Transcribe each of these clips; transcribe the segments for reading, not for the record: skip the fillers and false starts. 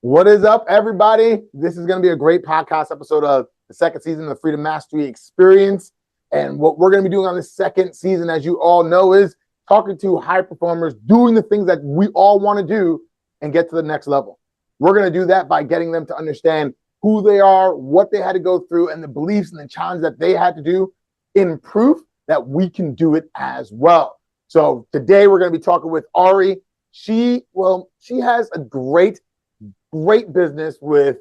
What is up, everybody? This is going to be a great podcast episode of the second season of the Freedom Mastery Experience. And what we're going to be doing on this second season, as you all know, is talking to high performers, doing the things that we all want to do and get to the next level. We're going to do that by getting them to understand who they are, what they had to go through, and the beliefs and the challenge that they had to do in proof that we can do it as well. So today we're going to be talking with Ary. She has a great business with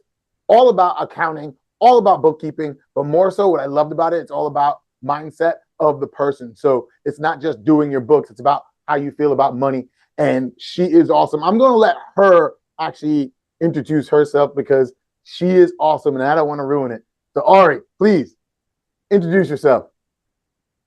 all about accounting, all about bookkeeping, but more so what I loved about it, it's all about mindset of the person. So it's not just doing your books, it's about how you feel about money. And she is awesome. I'm going to let her actually introduce herself because she is awesome and I don't want to ruin it. So Ary, please introduce yourself.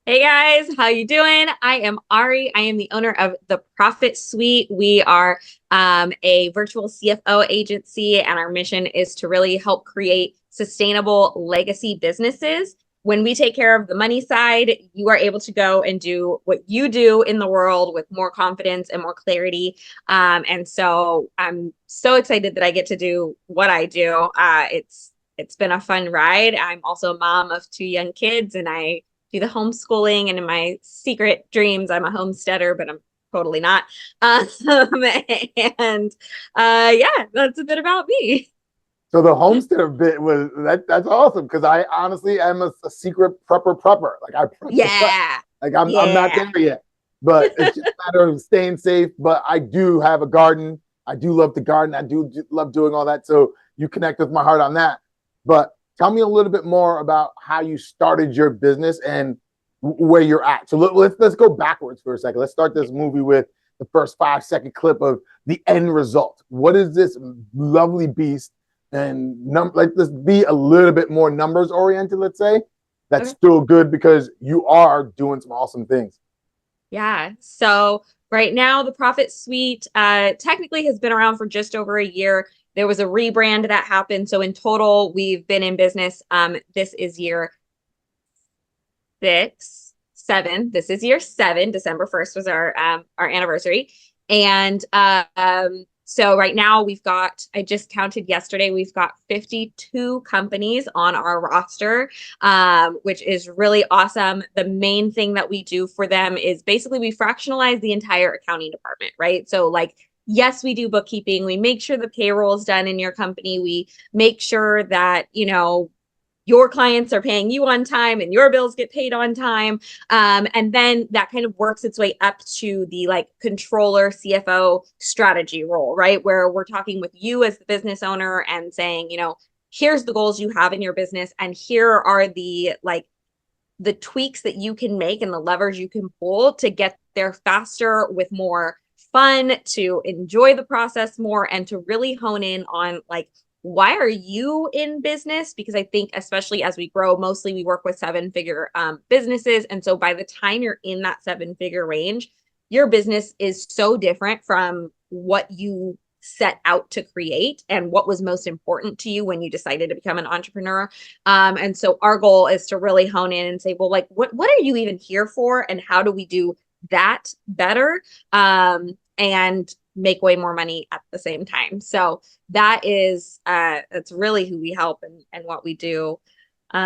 Hey guys, how you doing? I am Ary. I am the owner of The Profit Suite. We are a virtual CFO agency, and our mission is to really help create sustainable legacy businesses. When we take care of the money side, you are able to go and do what you do in the world with more confidence and more clarity. And so I'm so excited that I get to do what I do. It's been a fun ride. I'm also a mom of 2 young kids, and I do the homeschooling, and in my secret dreams, I'm a homesteader, but I'm totally not. Yeah, that's a bit about me. So the homesteader bit was that's awesome because I honestly am a secret prepper. Like I prep the prep. Like I'm not there yet, but it's just a matter of staying safe. But I do have a garden. I do love the garden. I do love doing all that. So you connect with my heart on that. But tell me a little bit more about how you started your business and where you're at. So let's go backwards for a second. Let's start this movie with the first 5-second clip of the end result. What is this lovely beast? And let's be a little bit more numbers oriented, let's say. That's still good because you are doing some awesome things. Yeah. So right now, the Profit Suite technically has been around for just over a year. There was a rebrand that happened. So in total, we've been in business. This is year 7. This is year 7. December 1st was our anniversary. And so right now I just counted yesterday, we've got 52 companies on our roster, which is really awesome. The main thing that we do for them is basically we fractionalize the entire accounting department, right? So like, yes, we do bookkeeping. We make sure the payroll is done in your company. We make sure that, your clients are paying you on time and your bills get paid on time. And then that kind of works its way up to the controller, CFO strategy role, right? Where we're talking with you as the business owner and saying, here's the goals you have in your business. And here are the tweaks that you can make and the levers you can pull to get there faster with more fun, to enjoy the process more, and to really hone in on why are you in business? Because I think especially as we grow, mostly we work with 7-figure businesses. And so by the time you're in that 7-figure range, your business is so different from what you set out to create and what was most important to you when you decided to become an entrepreneur. And so our goal is to really hone in and say, well, what are you even here for? And how do we do that better? And make way more money at the same time. So that's really who we help and what we do. Do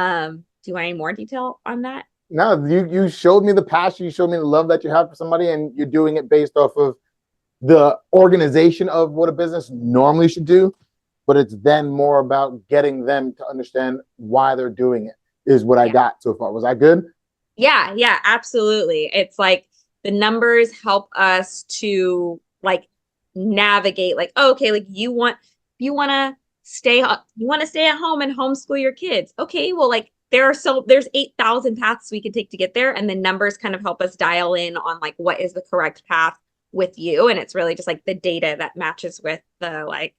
you want any more detail on that? No, you showed me the passion, you showed me the love that you have for somebody, and you're doing it based off of the organization of what a business normally should do, but it's then more about getting them to understand why they're doing it is what I got so far. Was I good? Yeah, absolutely. It's the numbers help us to navigate you want to stay at home and homeschool your kids. Okay, well there's 8,000 paths we can take to get there, and the numbers kind of help us dial in on what is the correct path with you. And it's really just the data that matches with the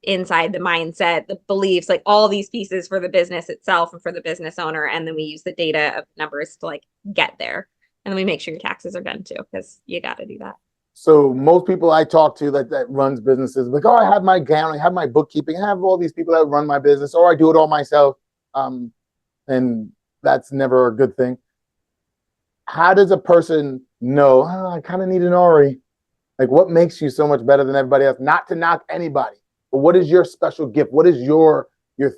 inside the mindset, the beliefs, all these pieces for the business itself and for the business owner. And then we use the data of numbers to get there. And then we make sure your taxes are done too, because you got to do that. So most people I talk to that runs businesses, oh, I have my accounting, I have my bookkeeping, I have all these people that run my business, or I do it all myself. And that's never a good thing. How does a person know, I kind of need an Ary? What makes you so much better than everybody else? Not to knock anybody, but what is your special gift? What is your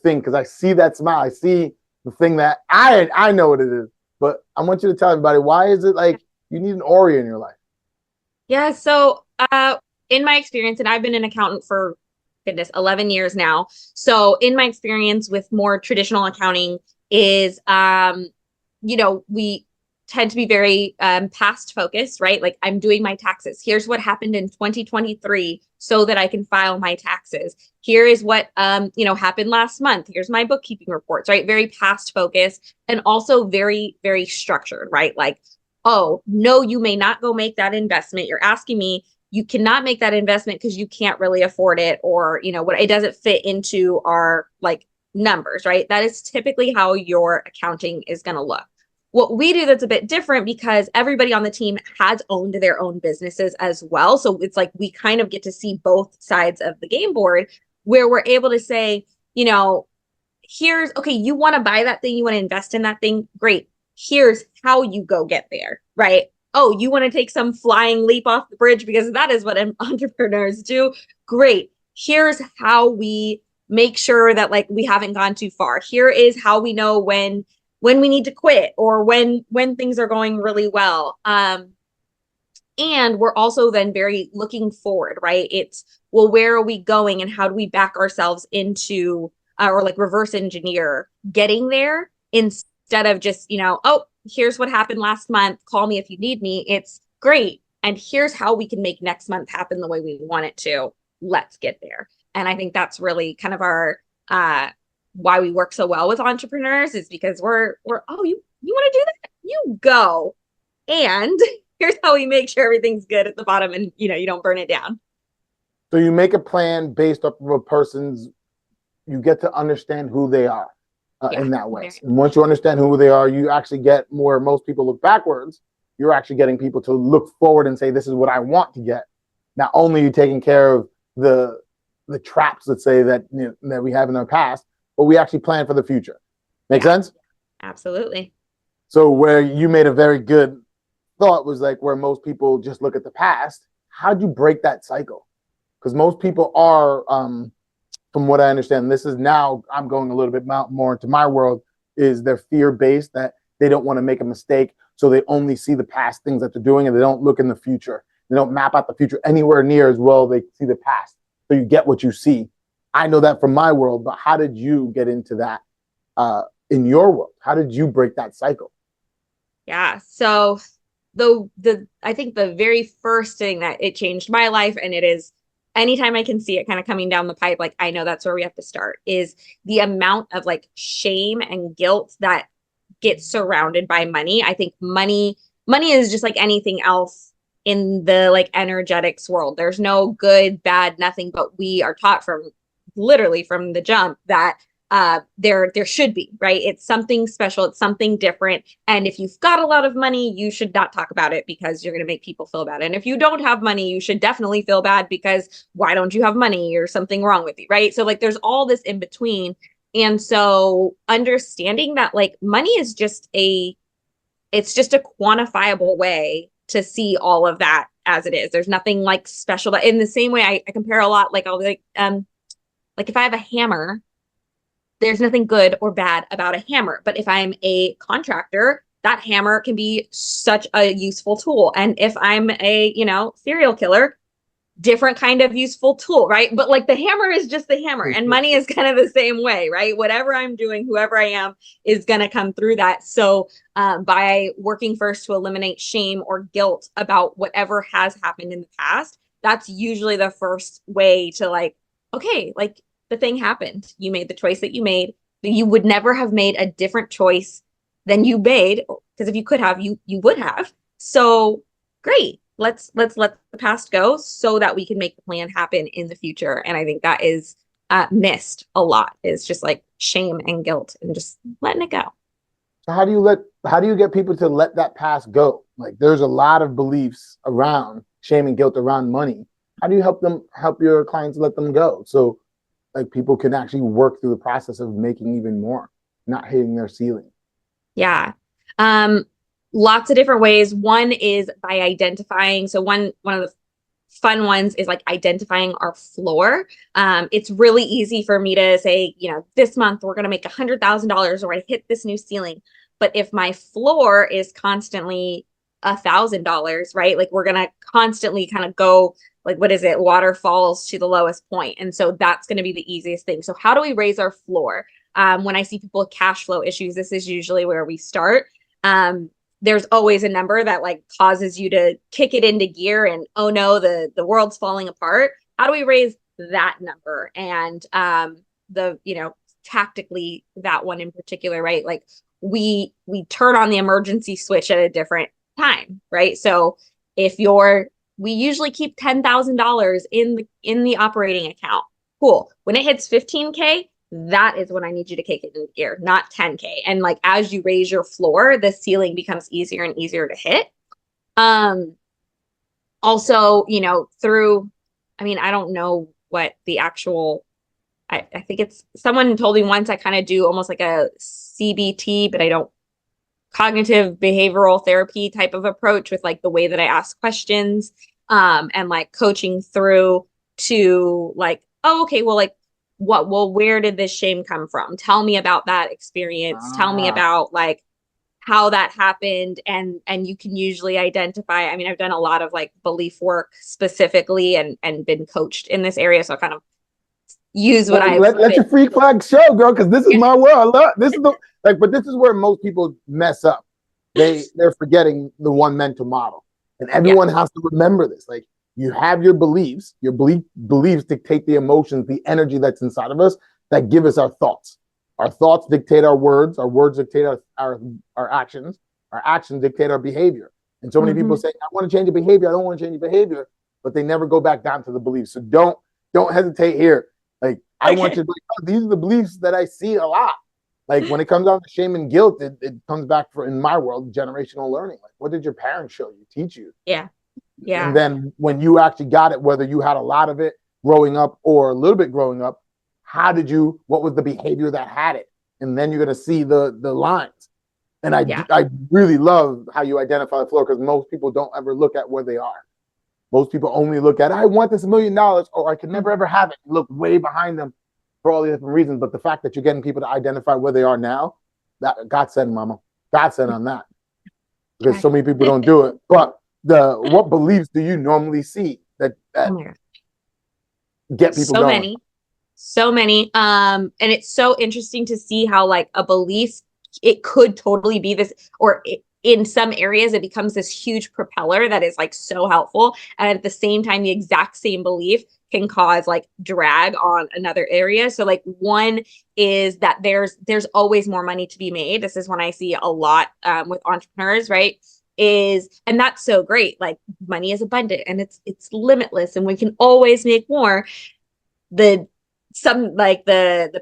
thing? Because I see that smile. I see the thing that I know what it is. But I want you to tell everybody, why is it like you need an Ori in your life? Yeah. So, in my experience, and I've been an accountant for goodness, 11 years now. So in my experience with more traditional accounting is, we tend to be very past focused, right? Like I'm doing my taxes. Here's what happened in 2023 so that I can file my taxes. Here is what, happened last month. Here's my bookkeeping reports, right? Very past focused and also very, very structured, right? Like, oh, no, you may not go make that investment. You're asking me, you cannot make that investment because you can't really afford it, or what, it doesn't fit into our like numbers, right? That is typically how your accounting is going to look. What we do that's a bit different, because everybody on the team has owned their own businesses as well, so it's like we kind of get to see both sides of the game board, where we're able to say, here's, okay, you want to buy that thing, you want to invest in that thing, great, here's how you go get there, right? Oh, you want to take some flying leap off the bridge because that is what entrepreneurs do. Great. Here's how we make sure that like we haven't gone too far. Here is how we know when we need to quit, or when things are going really well. And we're also then very looking forward, right? It's, well, where are we going and how do we back ourselves into or like reverse engineer getting there, instead of just, oh, here's what happened last month, call me if you need me. It's great. And here's how we can make next month happen the way we want it to. Let's get there. And I think that's really kind of our why we work so well with entrepreneurs, is because we're oh, you want to do that? You go. And here's how we make sure everything's good at the bottom, and you don't burn it down. So you make a plan based off of a person's, you get to understand who they are. In that way. And once you understand who they are, you actually get more. Most people look backwards. You're actually getting people to look forward and say, this is what I want to get. Not only are you taking care of the traps, let's say, that that we have in our past, but we actually plan for the future. Make sense? Absolutely. So where you made a very good thought was like where most people just look at the past. How'd you break that cycle? Because most people are from what I understand, this is now, I'm going a little bit more into my world, is they're fear-based, that they don't want to make a mistake. So they only see the past things that they're doing, and they don't look in the future. They don't map out the future anywhere near as well. They see the past. So you get what you see. I know that from my world, but how did you get into that in your world? How did you break that cycle? Yeah. So I think the very first thing that it changed my life, and it is anytime I can see it kind of coming down the pipe, like I know that's where we have to start, is the amount of like shame and guilt that gets surrounded by money. I think money is just like anything else in the like energetics world. There's no good, bad, nothing, but we are taught literally from the jump that there should be, right? It's something special. It's something different. And if you've got a lot of money, you should not talk about it because you're going to make people feel bad. And if you don't have money, you should definitely feel bad because why don't you have money, or something wrong with you, right? So like there's all this in between. And so understanding that like money is just it's just a quantifiable way to see all of that as it is. There's nothing like special. But in the same way, I compare a lot, like I'll be like if I have a hammer, there's nothing good or bad about a hammer. But if I'm a contractor, that hammer can be such a useful tool. And if I'm a, serial killer, different kind of useful tool, right? But like the hammer is just the hammer, and money is kind of the same way, right? Whatever I'm doing, whoever I am is going to come through that. So by working first to eliminate shame or guilt about whatever has happened in the past, that's usually the first way to like, okay, like the thing happened. You made the choice that you made. You would never have made a different choice than you made, because if you could have, you would have. So great. Let's let the past go so that we can make the plan happen in the future. And I think that is missed a lot, is just like shame and guilt and just letting it go. So how do you get people to let that past go? Like there's a lot of beliefs around shame and guilt around money. How do you help your clients let them go? So like people can actually work through the process of making even more, not hitting their ceiling. Yeah. Lots of different ways. One is by identifying. So one of the fun ones is like identifying our floor. It's really easy for me to say, you know, this month we're going to make $100,000 or I hit this new ceiling. But if my floor is constantly $1,000, right? Like we're going to constantly kind of go like, what is it? Water falls to the lowest point. And so that's going to be the easiest thing. So how do we raise our floor? When I see people with cash flow issues, this is usually where we start. There's always a number that like causes you to kick it into gear and, oh no, the world's falling apart. How do we raise that number? And tactically that one in particular, right? Like we turn on the emergency switch at a different time, right? So we usually keep $10,000 in the operating account. Cool. When it hits 15K, that is when I need you to kick it into gear, not 10K. And like, as you raise your floor, the ceiling becomes easier and easier to hit. Also, you know, I don't know what the actual, I think it's, someone told me once I kind of do almost like a CBT, but I don't, cognitive behavioral therapy type of approach with like the way that I ask questions, and like coaching through to like, oh, okay, well, like, where did this shame come from? Tell me about that experience. Tell me about like how that happened. And you can usually identify, I mean, I've done a lot of like belief work specifically and been coached in this area. So I kind of use what let your freak flag show, girl, because this is my world. I love this is but this is where most people mess up. They're forgetting the one mental model. And everyone has to remember this. Like, you have your beliefs. Your beliefs dictate the emotions, the energy that's inside of us that give us our thoughts. Our thoughts dictate our words dictate our actions. Our actions dictate our behavior. And so many people say, I want to change your behavior. I don't want to change your behavior, but they never go back down to the beliefs. So don't hesitate here. Like, I want you to be like, oh, these are the beliefs that I see a lot. Like, when it comes down to shame and guilt, it comes back in my world, generational learning. Like, what did your parents show you, teach you? Yeah. Yeah. And then when you actually got it, whether you had a lot of it growing up or a little bit growing up, what was the behavior that had it? And then you're going to see the lines. And I really love how you identify the floor, because most people don't ever look at where they are. Most people only look at, I want this $1 million, or I can never ever have it. Look way behind them for all the different reasons. But the fact that you're getting people to identify where they are now, that God said, mama, God said on that, because so many people don't do it. But what beliefs do you normally see that get people going? So many. And it's so interesting to see how like a belief, it could totally be this, or in some areas it becomes this huge propeller that is like so helpful. And at the same time, the exact same belief can cause like drag on another area. So like one is that there's always more money to be made. This is when I see a lot with entrepreneurs, right? And that's so great. Like, money is abundant and it's limitless and we can always make more. The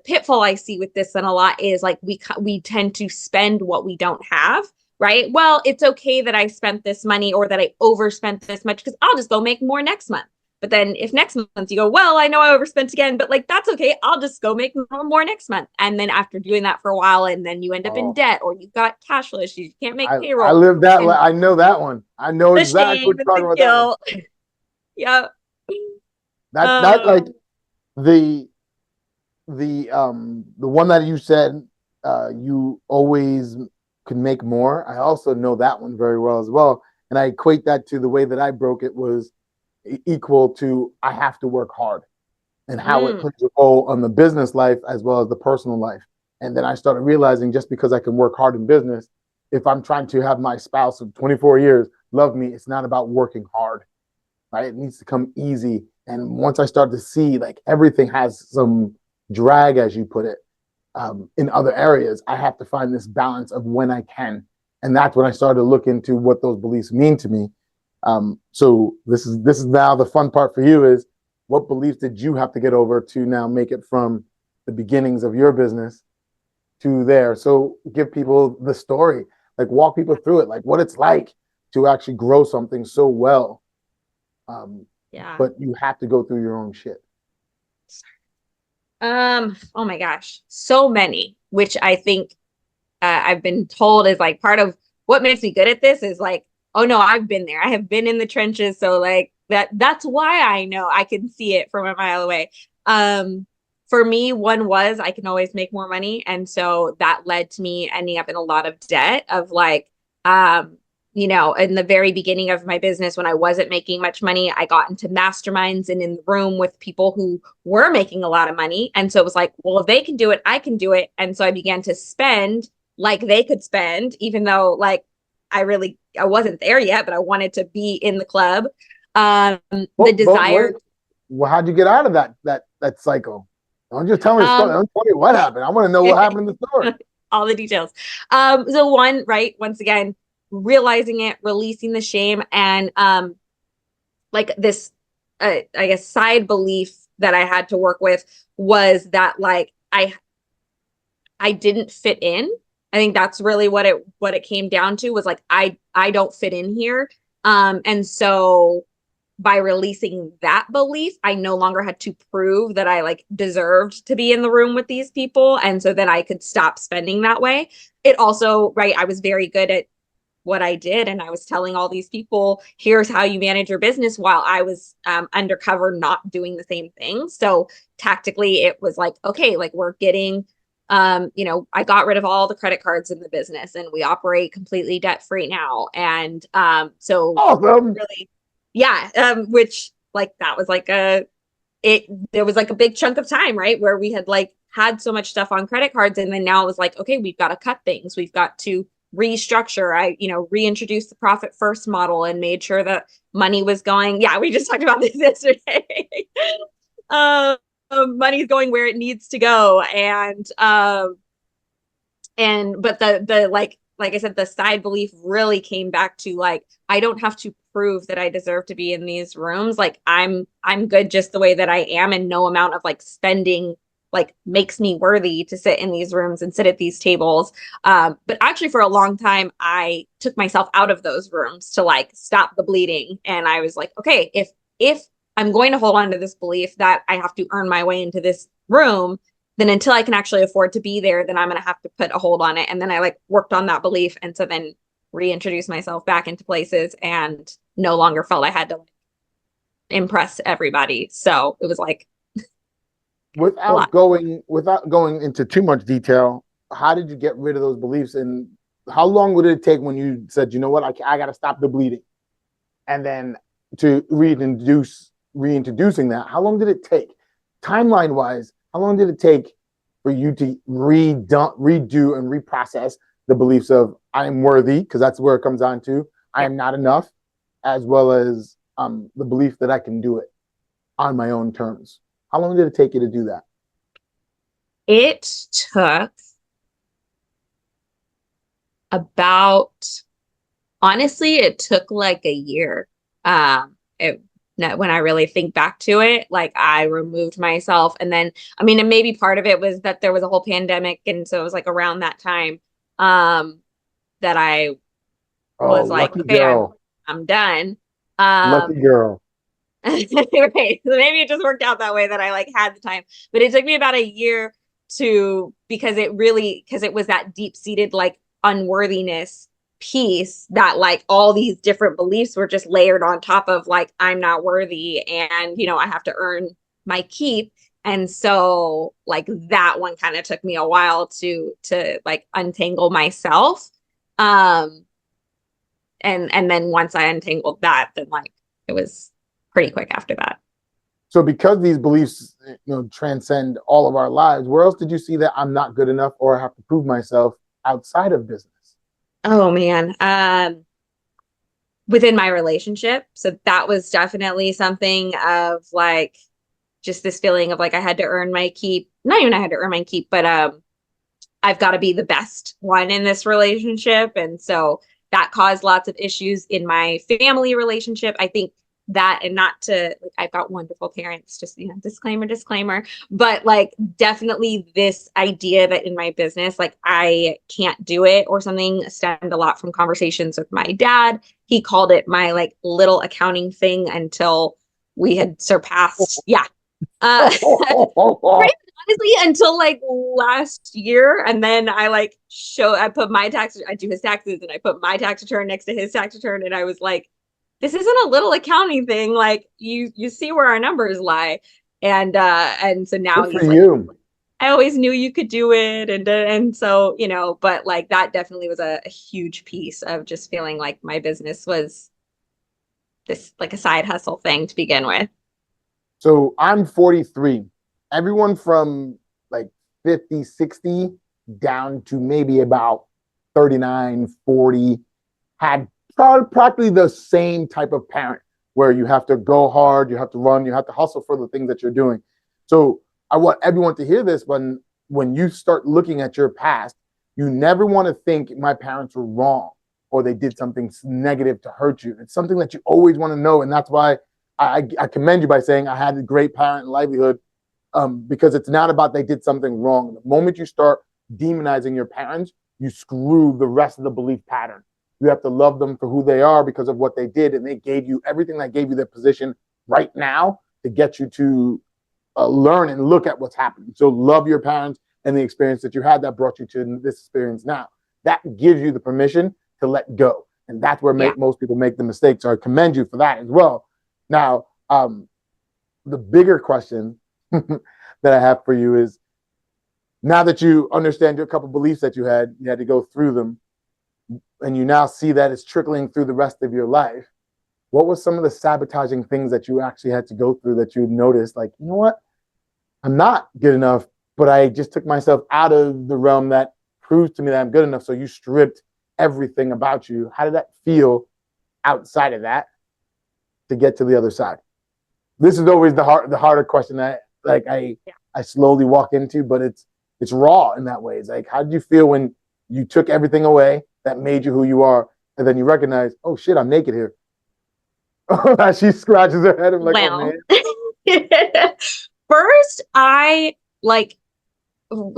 pitfall I see with this and a lot is like we tend to spend what we don't have, right? Well, it's okay that I spent this money or that I overspent this much because I'll just go make more next month. But then if next month you go, well, I know I overspent again, but like, that's okay. I'll just go make more next month. And then after doing that for a while, and then you end up in debt, or you've got cash flow issues, you can't make payroll. I live that. I know that one. I know exactly what you're talking about. That one. Yeah. That like the one that you said, you always can make more. I also know that one very well as well. And I equate that to the way that I broke it was equal to I have to work hard, and how it plays a role on the business life as well as the personal life. And then I started realizing, just because I can work hard in business, if I'm trying to have my spouse of 24 years love me, it's not about working hard, right? It needs to come easy. And once I started to see like everything has some drag, as you put it, in other areas, I have to find this balance of when I can. And that's when I started to look into what those beliefs mean to me. So this is now the fun part for you, is what beliefs did you have to get over to now make it from the beginnings of your business to there? So give people the story, like walk people through it, like what it's like to actually grow something so well. But you have to go through your own shit. Oh my gosh, so many, which I think I've been told is like part of what makes me good at this is like, oh no, I've been there. I have been in the trenches. So like that's why I know I can see it from a mile away. For me, one was I can always make more money. And so that led to me ending up in a lot of debt of like, in the very beginning of my business, when I wasn't making much money, I got into masterminds and in the room with people who were making a lot of money. And so it was like, well, if they can do it, I can do it. And so I began to spend like they could spend, even though like I wasn't there yet, but I wanted to be in the club. The desire. Well, how'd you get out of that cycle? Don't just tell me the story. Don't tell me what happened. I want to know what happened in the story. All the details. So one, right, once again, realizing it, releasing the shame, and like this, I guess, side belief that I had to work with was that like I didn't fit in. I think that's really what it came down to, was like I don't fit in here. And so by releasing that belief, I no longer had to prove that I like deserved to be in the room with these people. And so then I could stop spending that way. It also, right, I was very good at what I did. And I was telling all these people, here's how you manage your business, while I was undercover, not doing the same thing. So tactically, it was like, okay, like we're getting, I got rid of all the credit cards in the business and we operate completely debt free now. And so awesome. Really, yeah, which like that was like there was like a big chunk of time, right, where we had like had so much stuff on credit cards, and then now it was like, okay, we've got to cut things, we've got to restructure. I reintroduced the profit first model and made sure that money was going. Yeah, we just talked about this yesterday. Money's going where it needs to go, and but the like I said, the side belief really came back to like, I don't have to prove that I deserve to be in these rooms. Like I'm good just the way that I am, and no amount of like spending like makes me worthy to sit in these rooms and sit at these tables. But actually for a long time, I took myself out of those rooms to like stop the bleeding. And I was like, okay, if I'm going to hold on to this belief that I have to earn my way into this room, then until I can actually afford to be there, then I'm going to have to put a hold on it. And then I like worked on that belief. And so then reintroduced myself back into places and no longer felt I had to like, impress everybody. So it was like, without going into too much detail, how did you get rid of those beliefs, and how long would it take when you said, you know what, I got to stop the bleeding, and then to reintroducing that? How long did it take, timeline wise? How long did it take for you to redo and reprocess the beliefs of I am worthy, because that's where it comes down to I am not enough, as well as the belief that I can do it on my own terms? How long did it take you to do that? It took honestly, it took like a year. When I really think back to it, like I removed myself, and then, I mean, and maybe part of it was that there was a whole pandemic. And so it was like around that time, that I was like, okay, I'm done. Lucky girl. Right. So maybe it just worked out that way, that I like had the time, but it took me about a year because it was that deep-seated like unworthiness piece, that like all these different beliefs were just layered on top of like, I'm not worthy, and I have to earn my keep. And so like that one kind of took me a while to like untangle myself. And then once I untangled that, then like it was pretty quick after that. So because these beliefs, transcend all of our lives, where else did you see that I'm not good enough or I have to prove myself outside of business? Oh man. Within my relationship. So that was definitely something of like, just this feeling of like, I had to earn my keep. Not even I had to earn my keep, but I've got to be the best one in this relationship. And so that caused lots of issues in my family relationship. I think that, and not to, like, I've got wonderful parents, just, disclaimer, but like definitely this idea that in my business, like I can't do it or something, stemmed a lot from conversations with my dad. He called it my like little accounting thing until we had surpassed. Yeah. Honestly, until like last year. And then I put my tax, I do his taxes, and I put my tax return next to his tax return. And I was like, this isn't a little accounting thing. Like you see where our numbers lie. And so now Good for he's like, you. I always knew you could do it. And so, but like that definitely was a huge piece of just feeling like my business was this like a side hustle thing to begin with. So I'm 43. Everyone from like 50, 60 down to maybe about 39, 40 had practically the same type of parent where you have to go hard, you have to run, you have to hustle for the things that you're doing. So I want everyone to hear this when you start looking at your past, you never want to think my parents were wrong or they did something negative to hurt you. It's something that you always want to know. And that's why I commend you by saying I had a great parent and livelihood, because it's not about they did something wrong. The moment you start demonizing your parents, you screw the rest of the belief pattern. You have to love them for who they are because of what they did, and they gave you everything that gave you their position right now to get you to learn and look at what's happening. So love your parents and the experience that you had that brought you to this experience now. That gives you the permission to let go, and that's where most people make the mistake. So I commend you for that as well. Now, the bigger question that I have for you is, now that you understand your couple beliefs that you had to go through them, and you now see that it's trickling through the rest of your life, what was some of the sabotaging things that you actually had to go through that you noticed, like, you know what, I'm not good enough, but I just took myself out of the realm that proves to me that I'm good enough. So you stripped everything about you. How did that feel outside of that to get to the other side? This is always the harder question that I slowly walk into, but it's raw in that way. It's like, how did you feel when you took everything away that made you who you are, and then you recognize, oh shit, I'm naked here. She scratches her head. I'm like, oh man. First,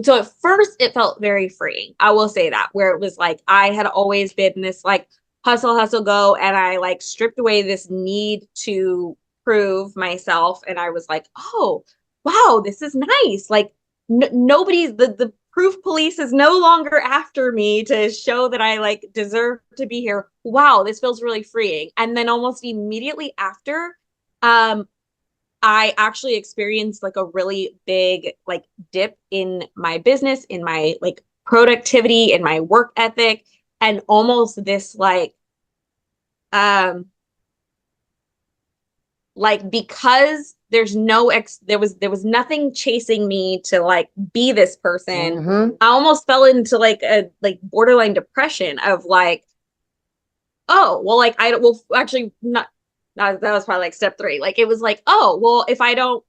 so at first it felt very freeing. I will say that, where it was like I had always been this like hustle, go, and I like stripped away this need to prove myself, and I was like, oh wow, this is nice. Like nobody's the proof police is no longer after me to show that I like deserve to be here. Wow, this feels really freeing. And then almost immediately after, I actually experienced like a really big like dip in my business, in my like productivity, in my work ethic, and almost this like because there's there was nothing chasing me to like be this person. Mm-hmm. I almost fell into like a like borderline depression of like, oh well, like I will actually not that was probably like step 3. Like it was like, oh well, if I don't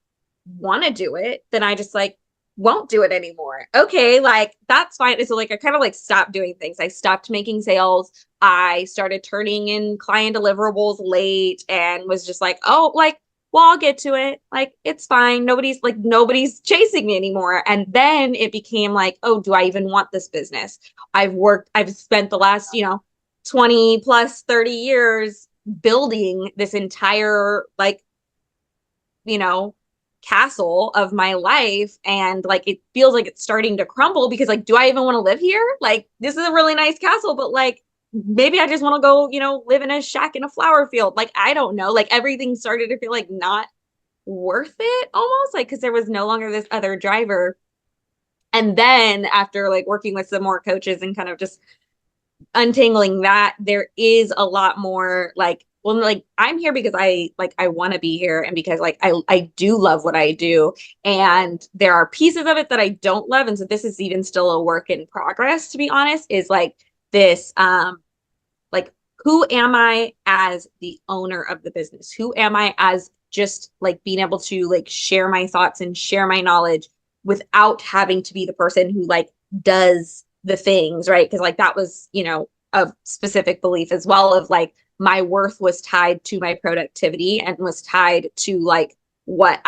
want to do it, then I just like won't do it anymore. Okay, like that's fine. So like I kind of like stopped doing things. I stopped making sales. I started turning in client deliverables late and was just like, oh, like, well, I'll get to it. Like it's fine. Nobody's chasing me anymore. And then it became like, oh, do I even want this business? I've spent the last, 20 plus 30 years building this entire like, castle of my life, and like it feels like it's starting to crumble because like, do I even want to live here? Like this is a really nice castle, but like maybe I just want to go, live in a shack in a flower field. Like I don't know, like everything started to feel like not worth it, almost like, because there was no longer this other driver. And then after like working with some more coaches and kind of just untangling that, there is a lot more like, well, like I'm here because I want to be here, and because like I do love what I do, and there are pieces of it that I don't love, and so this is even still a work in progress, to be honest, is like this like, who am I as the owner of the business? Who am I as just like being able to like share my thoughts and share my knowledge without having to be the person who like does the things, right? Because like that was, a specific belief as well, of like my worth was tied to my productivity and was tied to like what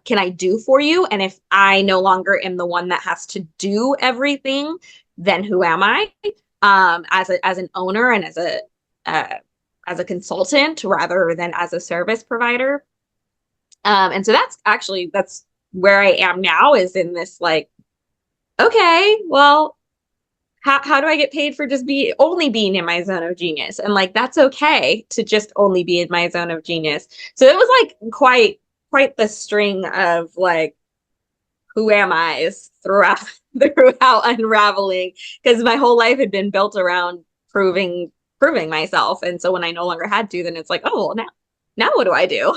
can I do for you? And if I no longer am the one that has to do everything, then who am I? As an owner and as a consultant rather than as a service provider. And so that's where I am now, is in this like, okay, well, how do I get paid for just only being in my zone of genius? And like, that's okay to just only be in my zone of genius. So it was like quite the string of like, who am I throughout unraveling, because my whole life had been built around proving myself. And so when I no longer had to, then it's like, oh, well, now what do I do?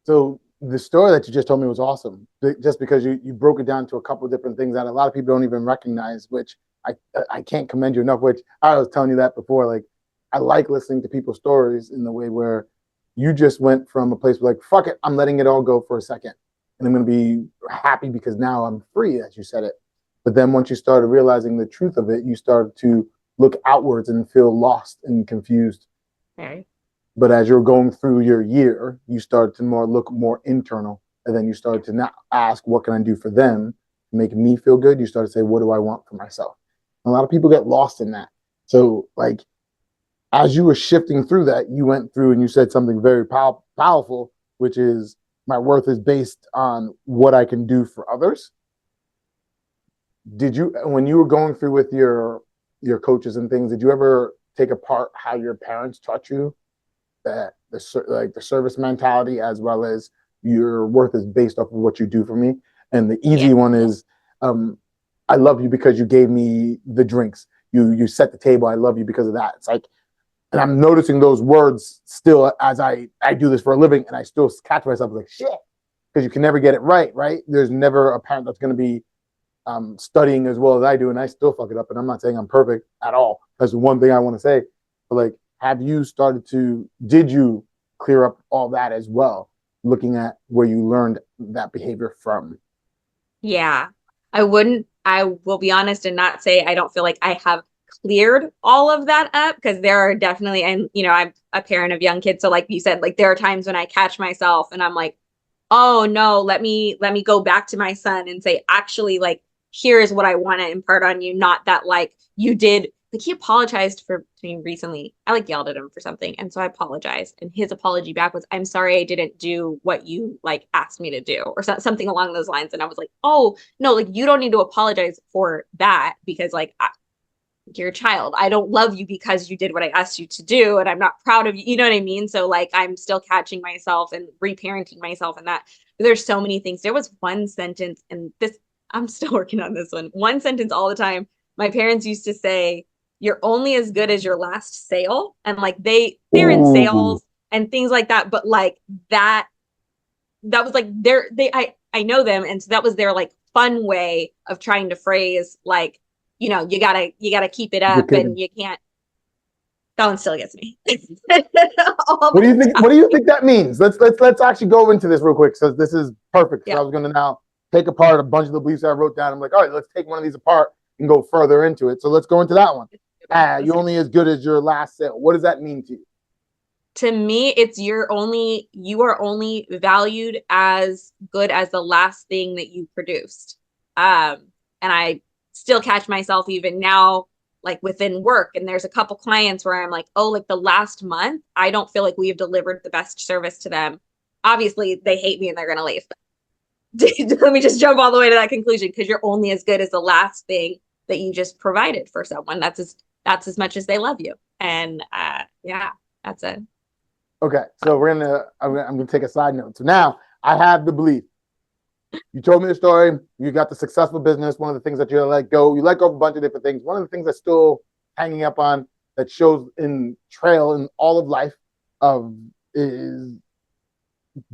So the story that you just told me was awesome, just because you broke it down to a couple of different things that a lot of people don't even recognize, which I can't commend you enough. Which I was telling you that before. Like, I like listening to people's stories in the way where you just went from a place where like, fuck it, I'm letting it all go for a second, and I'm going to be happy because now I'm free, as you said it. But then once you started realizing the truth of it, you started to look outwards and feel lost and confused. Okay. But as you're going through your year, you start to look more internal. And then you start to not ask, what can I do for them to make me feel good? You start to say, what do I want for myself? And a lot of people get lost in that. So, like, as you were shifting through that, you went through and you said something very powerful, which is my worth is based on what I can do for others. Did you, when you were going through with your coaches and things, did you ever take apart how your parents taught you that the service mentality, as well as your worth is based off of what you do for me? And the easy one is, I love you because you gave me the drinks. You set the table. I love you because of that. It's like, and I'm noticing those words still as I do this for a living, and I still catch myself like, shit, because you can never get it right. There's never a parent that's going to be studying as well as I do, and I still fuck it up. And I'm not saying I'm perfect at all. That's one thing I want to say. But like, did you clear up all that as well, looking at where you learned that behavior from? Yeah. I will be honest and not say I don't feel like I have cleared all of that up, because there are definitely, and I'm a parent of young kids. So like you said, like there are times when I catch myself and I'm like, oh no, let me go back to my son and say, actually, like, here's what I want to impart on you. Not that like you did, like he apologized to me recently. I like yelled at him for something. And so I apologized. And his apology back was, I'm sorry I didn't do what you like asked me to do, or something along those lines. And I was like, oh no, like you don't need to apologize for that, because like you're a child. I don't love you because you did what I asked you to do, and I'm not proud of you. You know what I mean? So like I'm still catching myself and reparenting myself in that. But there's so many things. There was one sentence, and this, I'm still working on this one. One sentence all the time. My parents used to say, "You're only as good as your last sale," and like they're in sales and things like that. But like that was like I know them, and so that was their like fun way of trying to phrase like, you gotta keep it up, and you can't. That one still gets me. What do you think? What do you think that means? Let's actually go into this real quick. So this is perfect. So I was going to now take apart a bunch of the beliefs I wrote down. I'm like, all right, let's take one of these apart and go further into it. So let's go into that one. You're only as good as your last sale. What does that mean to you? To me, it's you are only valued as good as the last thing that you produced. And I still catch myself even now, like within work. And there's a couple clients where I'm like, oh, like the last month, I don't feel like we've delivered the best service to them. Obviously, they hate me and they're going to leave. Let me just jump all the way to that conclusion, because you're only as good as the last thing that you just provided for someone. That's as much as they love you. And yeah, that's it. Okay, so I'm gonna take a side note. So now I have the belief. You told me the story. You got the successful business. One of the things that you let go of a bunch of different things. One of the things that's still hanging up on, that shows in trail in all of life, is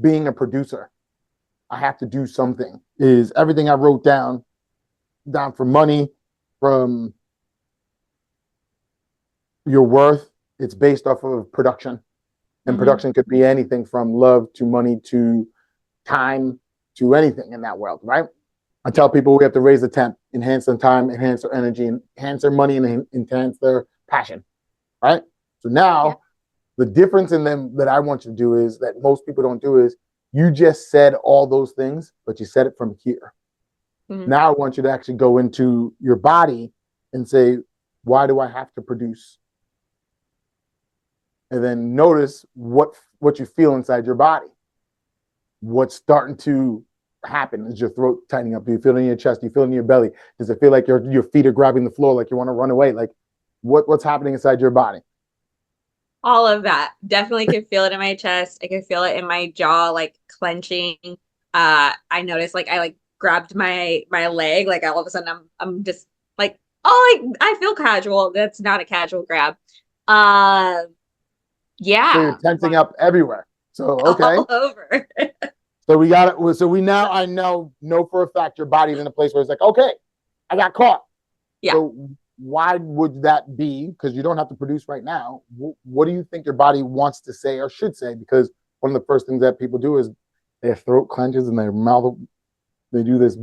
being a producer. I have to do something. Is everything I wrote down for money, from your worth, it's based off of production. And production could be anything from love to money to time to anything in that world, right? I tell people we have to raise the temp, enhance their time, enhance their energy, enhance their money, and enhance their passion, right? So now the difference in them that I want you to do, is that most people don't do, is you just said all those things, but you said it from here. Now I want you to actually go into your body and say, why do I have to produce? And then notice what you feel inside your body. What's starting to happen? Is your throat tightening up? Do you feel it in your chest? Do you feel it in your belly? Does it feel like your feet are grabbing the floor, like you want to run away? Like what's happening inside your body? All of that. Definitely can feel it in my chest. I can feel it in my jaw, like clenching. I noticed like I like grabbed my leg, like all of a sudden I'm just like, oh, like I feel casual. That's not a casual grab. Uh So you're yeah, tensing up everywhere. So okay. all over. So we got it. So we now I know for a fact your body's in a place where it's like, okay, I got caught. Yeah. So why would that be? Because you don't have to produce right now. What do you think your body wants to say or should say? Because one of the first things that people do is their throat clenches and their mouth, they do this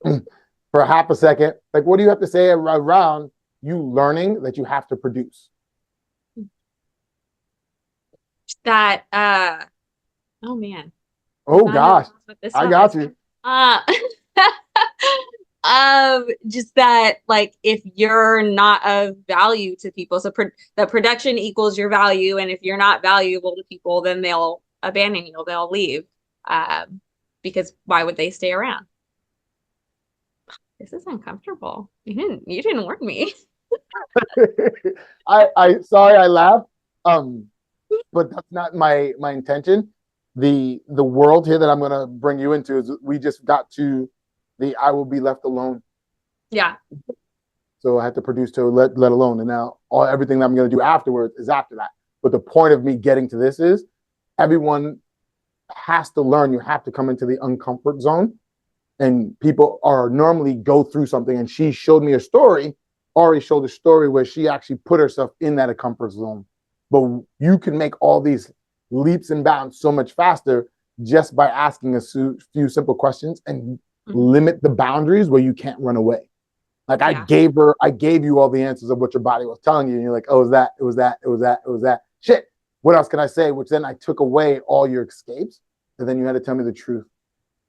for a half a second. Like, what do you have to say around you learning that you have to produce? That oh man. Oh gosh, I got you. Uh just that like if you're not of value to people, so the production equals your value, and if you're not valuable to people, then they'll abandon you, they'll leave. Because why would they stay around? This is uncomfortable. You didn't warn me. I sorry I laughed. But that's not my intention. The world here that I'm gonna bring you into is we just got to the I will be left alone. Yeah. So I had to produce to let alone. And now everything that I'm gonna do afterwards is after that. But the point of me getting to this is everyone has to learn. You have to come into the uncomfort zone. And people are normally go through something. And she showed me a story. Ari showed a story where she actually put herself in that comfort zone. But you can make all these leaps and bounds so much faster just by asking a few simple questions and limit the boundaries where you can't run away. Like I gave you all the answers of what your body was telling you. And you're like, oh, it was that. Shit. What else can I say? Which then I took away all your escapes. And then you had to tell me the truth.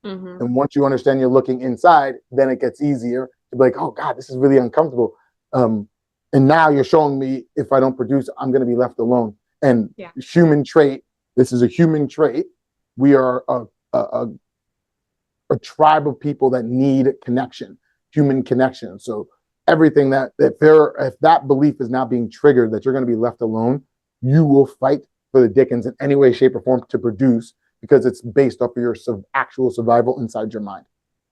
And once you understand you're looking inside, then it gets easier to be like, oh God, this is really uncomfortable. And now you're showing me if I don't produce, I'm going to be left alone. And human trait, this is a human trait. We are a tribe of people that need connection, human connection. So everything if that belief is now being triggered that you're going to be left alone, you will fight for the dickens in any way, shape, or form to produce because it's based off of your actual survival inside your mind.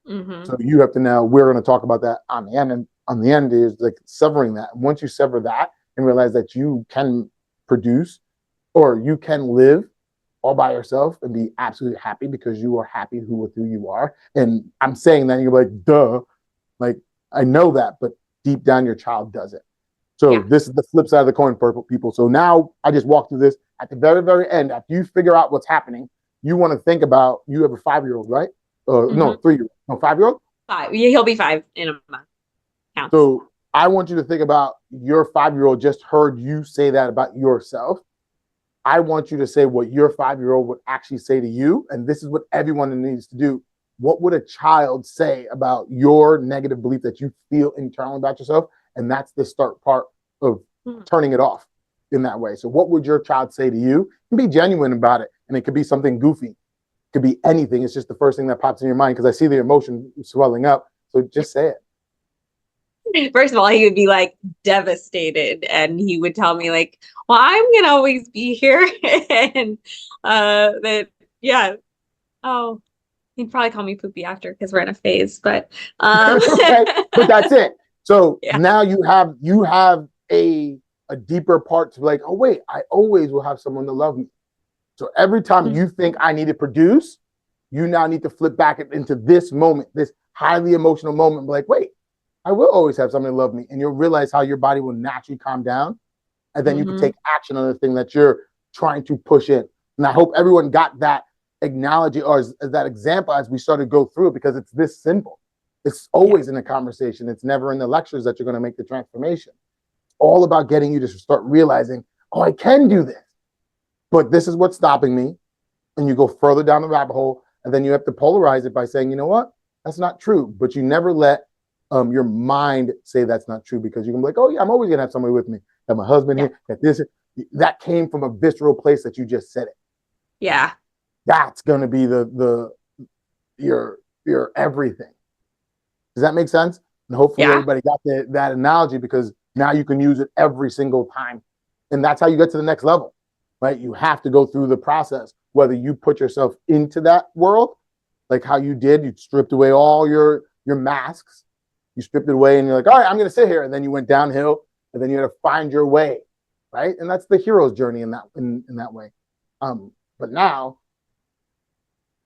So you have to now, we're going to talk about that on the end. And on the end is like severing that. And once you sever that and realize that you can produce or you can live all by yourself and be absolutely happy because you are happy with who you are. And I'm saying that and you're like, duh, like I know that, but deep down your child does it. So this is the flip side of the coin for people. So now I just walked through this at the very, very end. After you figure out what's happening, you want to think about, you have a 5-year-old, right? No, 3-year-old. No, 5-year-old? 5. He'll be 5 in a month. Counts. So I want you to think about your 5-year-old just heard you say that about yourself. I want you to say what your 5-year-old would actually say to you. And this is what everyone needs to do. What would a child say about your negative belief that you feel internally about yourself? And that's the start part of turning it off in that way. So what would your child say to you? And be genuine about it. And it could be something goofy. It could be anything. It's just the first thing that pops in your mind because I see the emotion swelling up. So just say it. First of all, he would be like devastated and he would tell me like, well, I'm going to always be here. And oh, he'd probably call me poopy after because we're in a phase, but okay. But that's it. So now you have a deeper part to be like, oh wait, I always will have someone to love me. So every time you think I need to produce, you now need to flip back into this moment, this highly emotional moment. Be like, wait, I will always have someone to love me. And you'll realize how your body will naturally calm down. And then you can take action on the thing that you're trying to push in. And I hope everyone got that analogy or as that example as we started to go through it because it's this simple. It's always in the conversation. It's never in the lectures that you're going to make the transformation. It's all about getting you to start realizing, oh, I can do this. But this is what's stopping me. And you go further down the rabbit hole. And then you have to polarize it by saying, you know what? That's not true. But you never let your mind say that's not true because you can be like, oh, yeah, I'm always going to have somebody with me. Have my husband here. At this. That came from a visceral place that you just said it. Yeah. That's going to be the your everything. Does that make sense? And hopefully Yeah. everybody got that analogy, because now you can use it every single time. And that's how you get to the next level, right? You have to go through the process, whether you put yourself into that world, like how you did, you stripped away all your masks, you stripped it away and you're like, all right, I'm going to sit here. And then you went downhill and then you had to find your way, right? And that's the hero's journey in that way. But now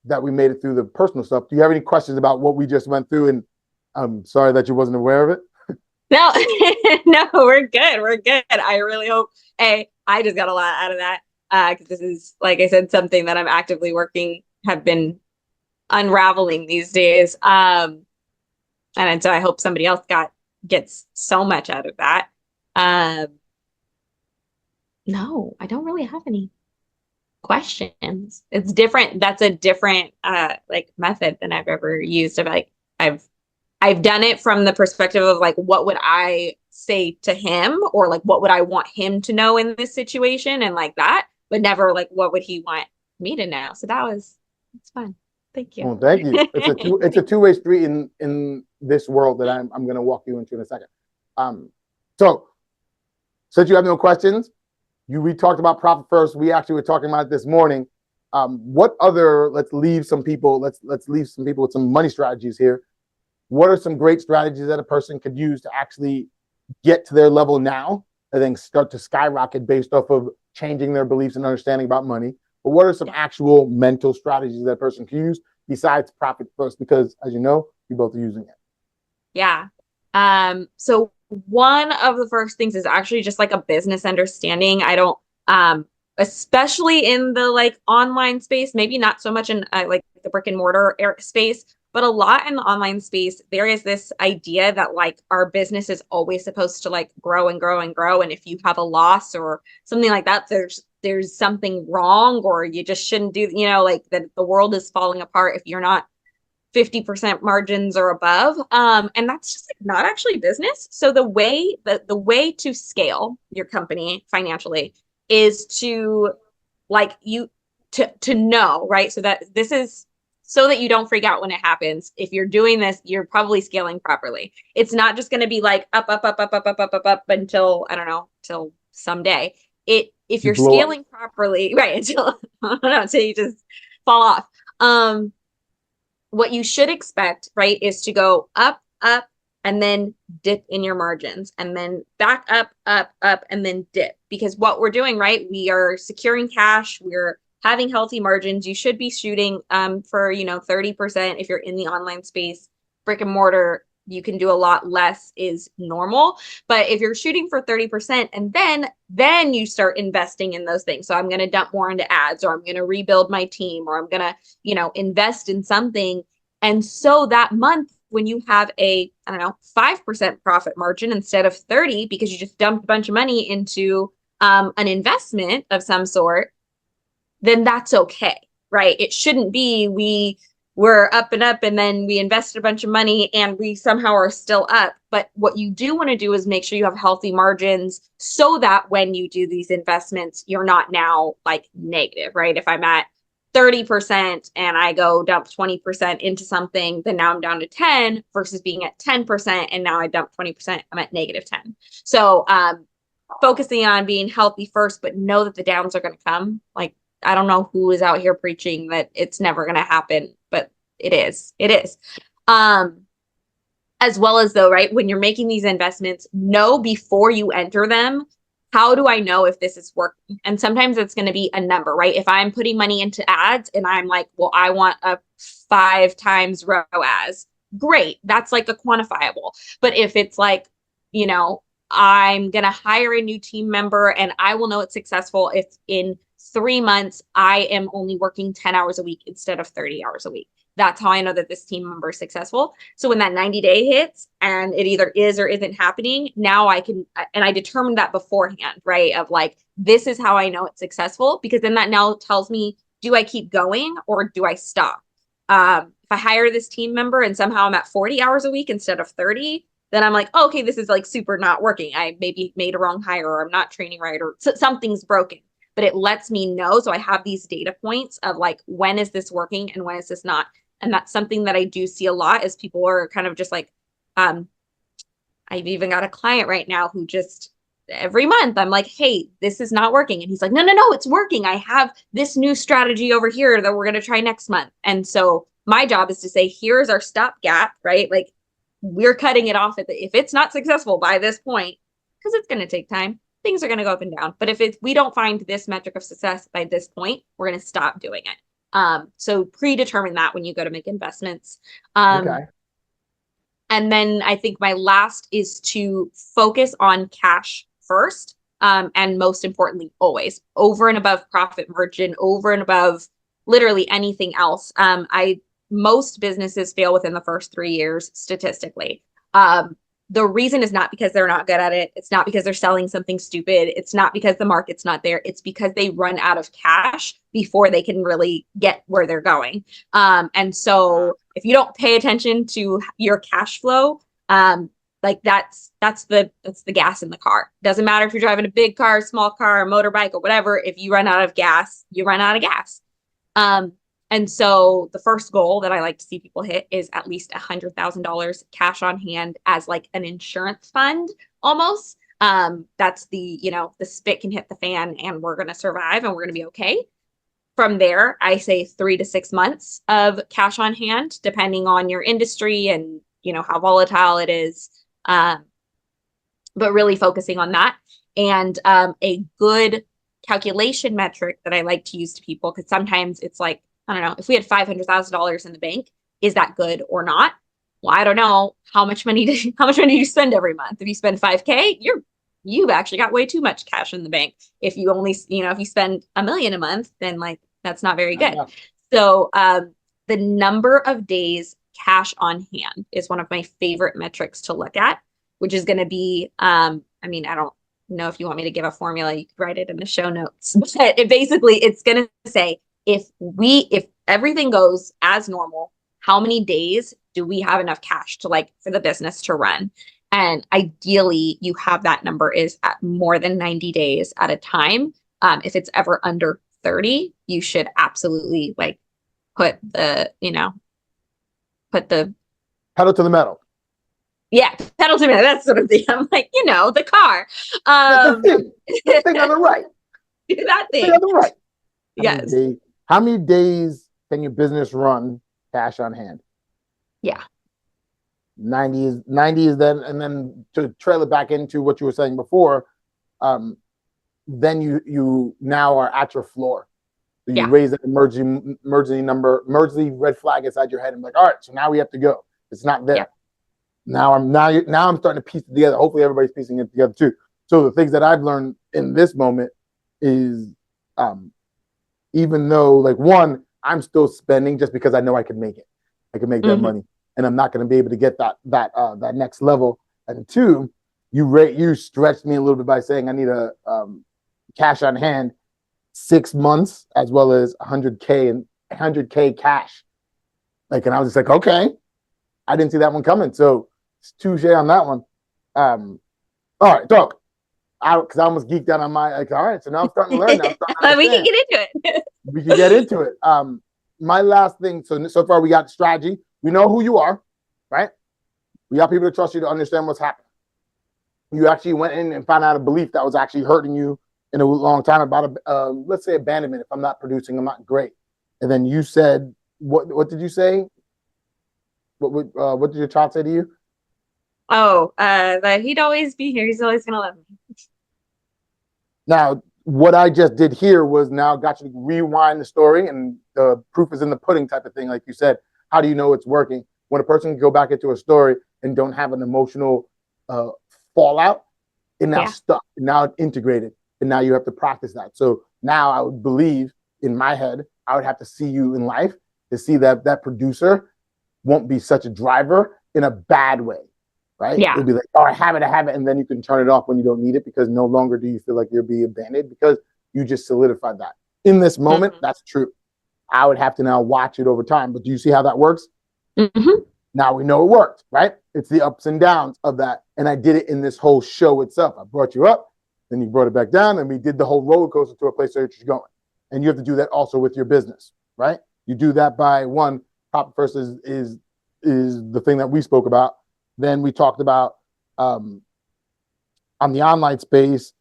that we made it through the personal stuff, do you have any questions about what we just went through? And I'm sorry that you wasn't aware of it. No, no, we're good. We're good. I really hope, I just got a lot out of that. Because this is, like I said, something that I'm actively have been unraveling these days. And so I hope somebody else gets so much out of that. No, I don't really have any questions. It's different. That's a different like method than I've ever used. I've done it from the perspective of like, what would I say to him, or like, what would I want him to know in this situation, and like that, but never like, what would he want me to know? So it's fun. Thank you. Well, thank you. It's a two-way street in this world that I'm going to walk you into in a second. So since you have no questions, we talked about profit first. We actually were talking about it this morning. What other? Let's leave some people with some money strategies here. What are some great strategies that a person could use to actually get to their level now and then start to skyrocket based off of changing their beliefs and understanding about money? But what are some actual mental strategies that a person can use besides profit first? Because as you know, we both are using it. Yeah. So one of the first things is actually just like a business understanding. I don't, especially in the like online space, maybe not so much in like the brick and mortar space, but a lot in the online space, there is this idea that like our business is always supposed to like grow and grow and grow. And if you have a loss or something like that, there's something wrong, or you just shouldn't do, like that the world is falling apart if you're not 50% margins or above. And that's just like not actually business. So the way to scale your company financially is to like to know, right? So that this is so that you don't freak out when it happens. If you're doing this, you're probably scaling properly. It's not just going to be like up until, I don't know, till someday. If you're scaling properly, right, until you just fall off. What you should expect, right, is to go up, and then dip in your margins, and then back up, and then dip. Because what we're doing, right, we are securing cash, we're having healthy margins. You should be shooting for 30% if you're in the online space. Brick and mortar, you can do a lot less, is normal. But if you're shooting for 30%, and then you start investing in those things. So I'm going to dump more into ads, or I'm going to rebuild my team, or I'm going to, invest in something. And so that month, when you have a, 5% profit margin instead of 30, because you just dumped a bunch of money into an investment of some sort, then that's okay, right? It shouldn't be we're up and then we invested a bunch of money and we somehow are still up. But what you do want to do is make sure you have healthy margins so that when you do these investments, you're not now like negative, right? If I'm at 30% and I go dump 20% into something, then now I'm down to 10 versus being at 10% and now I dump 20%, I'm at negative 10. So focusing on being healthy first, but know that the downs are going to come. Like, I don't know who is out here preaching that it's never going to happen, but it is. It is. As well as though, right, when you're making these investments, know before you enter them, how do I know if this is working? And sometimes it's going to be a number, right? If I'm putting money into ads and I'm like, well, I want a 5 times ROAS, great. That's like a quantifiable. But if it's like, I'm going to hire a new team member and I will know it's successful if in 3 months, I am only working 10 hours a week instead of 30 hours a week. That's how I know that this team member is successful. So when that 90-day hits and it either is or isn't happening, now I can, and I determined that beforehand, right? Of like, this is how I know it's successful, because then that now tells me, do I keep going or do I stop? If I hire this team member and somehow I'm at 40 hours a week instead of 30, then I'm like, oh, okay, this is like super not working. I maybe made a wrong hire, or I'm not training right, or something's broken. But it lets me know. So I have these data points of like, when is this working and when is this not? And that's something that I do see a lot is people are kind of just like, I've even got a client right now who just every month I'm like, hey, this is not working. And he's like, no, no, no, it's working. I have this new strategy over here that we're going to try next month. And so my job is to say, here's our stopgap, right? Like we're cutting it off if it's not successful by this point, because it's going to take time, things are going to go up and down. But if we don't find this metric of success by this point, we're going to stop doing it. So predetermine that when you go to make investments. Okay. And then I think my last is to focus on cash first. And most importantly, always over and above profit margin, over and above literally anything else. Most businesses fail within the first 3 years statistically. The reason is not because they're not good at it. It's not because they're selling something stupid. It's not because the market's not there. It's because they run out of cash before they can really get where they're going. And so if you don't pay attention to your cash flow, like that's the gas in the car. Doesn't matter if you're driving a big car, small car, a motorbike, or whatever. If you run out of gas, you run out of gas. And so the first goal that I like to see people hit is at least $100,000 cash on hand as like an insurance fund almost. That's the spit can hit the fan and we're going to survive and we're going to be okay. From there, I say 3 to 6 months of cash on hand, depending on your industry and, how volatile it is. But really focusing on that. And a good calculation metric that I like to use to people, because sometimes it's like, I don't know, if we had $500,000 in the bank, is that good or not? Well, I don't know. How much money do you spend every month? If you spend 5K, you've actually got way too much cash in the bank. If you only, if you spend $1 million a month, then like that's not very good. So the number of days cash on hand is one of my favorite metrics to look at, which is going to be, I don't know if you want me to give a formula, you could write it in the show notes. But it's going to say, if everything goes as normal, how many days do we have enough cash for the business to run? And ideally you have that number is at more than 90 days at a time. If it's ever under 30, you should absolutely put the pedal to the metal. Yeah, pedal to the metal. That sort of thing. I'm like, the car. The thing on the right. That thing. The thing on the right. Yes. How many days can your business run cash on hand? Yeah. 90 is then, and then to trail it back into what you were saying before, then you now are at your floor. So you raise that emergency red flag inside your head and be like, all right, so now we have to go. It's not there. Yeah. Now I'm starting to piece it together. Hopefully everybody's piecing it together too. So the things that I've learned in this moment is, even though one, I'm still spending just because I know I can make it. I can make that money, and I'm not going to be able to get that next level. And two, you stretched me a little bit by saying I need a cash on hand 6 months as well as 100K and 100K cash. And I was just like, okay, I didn't see that one coming. So it's touche on that one. All right, Doak. Because I almost geeked out on my all right, so now I'm starting to learn. We can get into it. We can get into it. My last thing, so far we got strategy. We know who you are, right? We got people to trust you to understand what's happening. You actually went in and found out a belief that was actually hurting you in a long time about, let's say, abandonment. If I'm not producing, I'm not great. And then you said, what did you say? What did your child say to you? Oh, that he'd always be here. He's always going to love me. Now, what I just did here was now got you to rewind the story, and the proof is in the pudding type of thing. Like you said, how do you know it's working? When a person can go back into a story and don't have an emotional fallout, it now stuck, and now it's integrated, and now you have to practice that. So now I would believe in my head, I would have to see you in life to see that producer won't be such a driver in a bad way. Right? Yeah. It'd be like, oh, I have it. And then you can turn it off when you don't need it, because no longer do you feel like you're being abandoned, because you just solidified that. In this moment, that's true. I would have to now watch it over time. But do you see how that works? Now we know it worked, right? It's the ups and downs of that. And I did it in this whole show itself. I brought you up, then you brought it back down, and we did the whole roller coaster to a place where you're going. And you have to do that also with your business, right? You do that by, one, profit first is the thing that we spoke about. Then we talked about on the online space,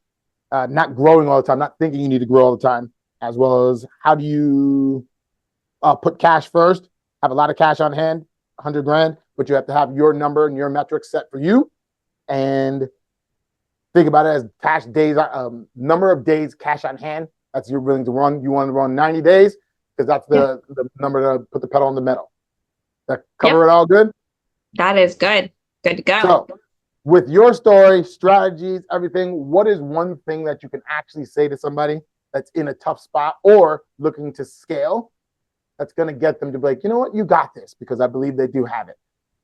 not growing all the time, not thinking you need to grow all the time, as well as how do you put cash first, have a lot of cash on hand, 100 grand, but you have to have your number and your metrics set for you, and think about it as cash days, number of days cash on hand. That's you're willing to run. You want to run 90 days because that's the number to put the pedal on the metal. That cover it all good? That is good. Good to go. So with your story, strategies, everything, what is one thing that you can actually say to somebody that's in a tough spot or looking to scale that's going to get them to be like, you know what, you got this, because I believe they do have it.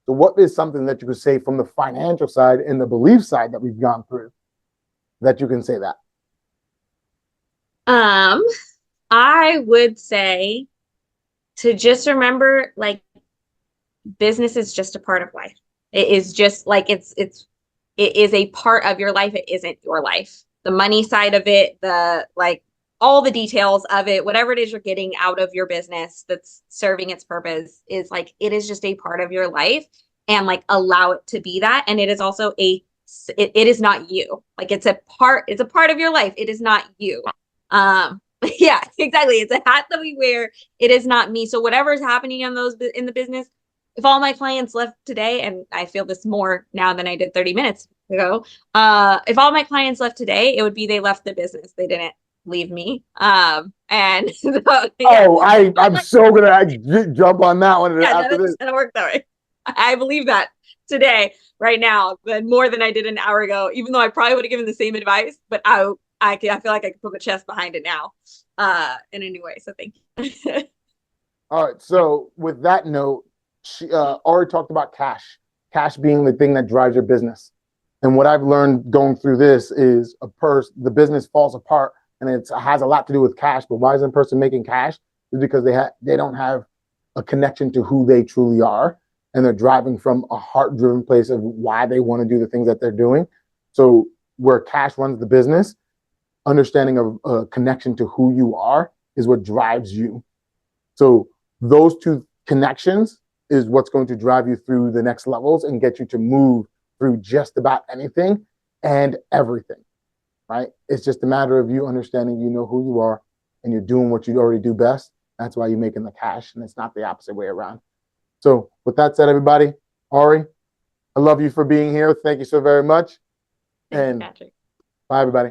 So what is something that you could say from the financial side and the belief side that we've gone through that you can say that? I would say to just remember, like, business is just a part of life. It is just like it is a part of your life. It isn't your life. The money side of it, the like all the details of it, whatever it is you're getting out of your business that's serving its purpose is like it is just a part of your life, and like allow it to be that. And it is also it is not you. Like it's a part of your life. It is not you. Yeah, exactly. It's a hat that we wear. It is not me. So whatever is happening in the business, if all my clients left today, and I feel this more now than I did 30 minutes ago, if all my clients left today, it would be they left the business. They didn't leave me. And so, yeah. Oh, I'm so gonna jump on that one after this. That'll work that way. I believe that today, right now, but more than I did an hour ago, even though I probably would have given the same advice, but I feel like I can put my chest behind it now in a new way. So thank you. All right. So with that note, she already talked about cash being the thing that drives your business. And what I've learned going through this is the business falls apart, and it has a lot to do with cash. But why isn't a person making cash? Is because they don't have a connection to who they truly are, and they're driving from a heart-driven place of why they want to do the things that they're doing. So where cash runs the business, understanding of a connection to who you are is what drives you. So those two connections is what's going to drive you through the next levels and get you to move through just about anything and everything, right? It's just a matter of you understanding you know who you are and you're doing what you already do best. That's why you're making the cash, and it's not the opposite way around. So with that said, everybody, Ary, I love you for being here. Thank you so very much. Thanks, Patrick. Bye, everybody.